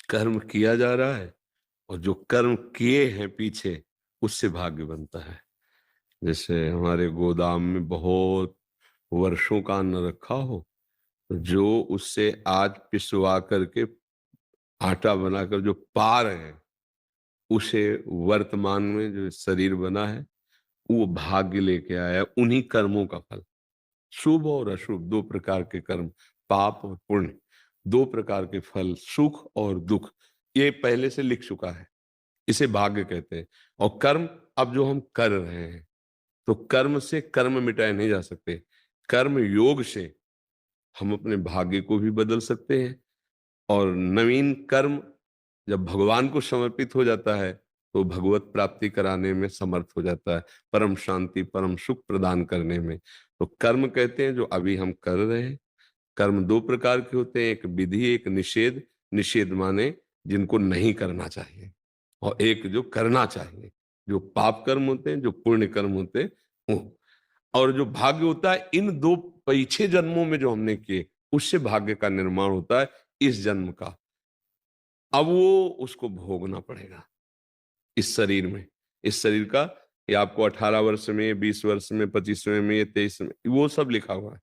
कर्म किया जा रहा है और जो कर्म किए हैं पीछे, उससे भाग्य बनता है। जैसे हमारे गोदाम में बहुत वर्षों का अन्न रखा हो, तो जो उससे आज पिसवा करके आटा बनाकर जो पा रहे हैं, उसे वर्तमान में जो शरीर बना है, वो भाग्य लेके आया, उन्हीं कर्मों का फल। शुभ और अशुभ दो प्रकार के कर्म, पाप और पुण्य, दो प्रकार के फल, सुख और दुख, ये पहले से लिख चुका है। इसे भाग्य कहते हैं। और कर्म, अब जो हम कर रहे हैं, तो कर्म से कर्म मिटाए नहीं जा सकते। कर्म योग से हम अपने भाग्य को भी बदल सकते हैं। और नवीन कर्म जब भगवान को समर्पित हो जाता है, तो भगवत प्राप्ति कराने में समर्थ हो जाता है, परम शांति परम सुख प्रदान करने में। तो कर्म कहते हैं जो अभी हम कर रहे हैं। कर्म दो प्रकार के होते हैं, एक विधि एक निषेध। निषेध माने जिनको नहीं करना चाहिए, और एक जो करना चाहिए, जो पाप कर्म होते हैं, जो पुण्य कर्म होते हैं वो। और जो भाग्य होता है, इन दो पीछे जन्मों में जो हमने किए, उससे भाग्य का निर्माण होता है इस जन्म का। अब वो उसको भोगना पड़ेगा इस शरीर में। इस शरीर का, ये आपको 18 वर्ष में, 20 वर्ष में, 25वें में, 23 में, वो सब लिखा हुआ है।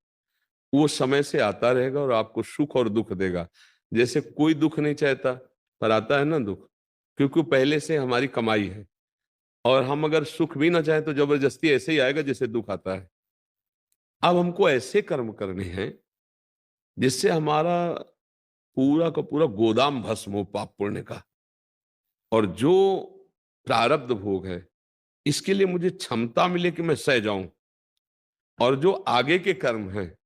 वो समय से आता रहेगा और आपको सुख और दुख देगा। जैसे कोई दुख नहीं चाहता, पर आता है ना दुख, क्योंकि पहले से हमारी कमाई है। और हम अगर सुख भी ना चाहें तो जबरदस्ती ऐसे ही आएगा जैसे दुख आता है। अब हमको ऐसे कर्म करने हैं जिससे हमारा पूरा का पूरा गोदाम भस्म हो पाप पुण्य का। और जो प्रारब्ध भोग है, इसके लिए मुझे क्षमता मिले कि मैं सह जाऊं। और जो आगे के कर्म हैं,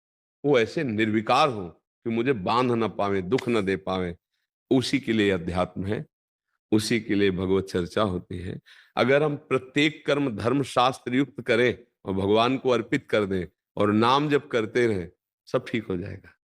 वो ऐसे निर्विकार हो कि मुझे बांध ना पावे, दुख न दे पावे। उसी के लिए अध्यात्म है, उसी के लिए भगवत चर्चा होती है। अगर हम प्रत्येक कर्म धर्म शास्त्र युक्त करें और भगवान को अर्पित कर दें और नाम जप करते रहें, सब ठीक हो जाएगा।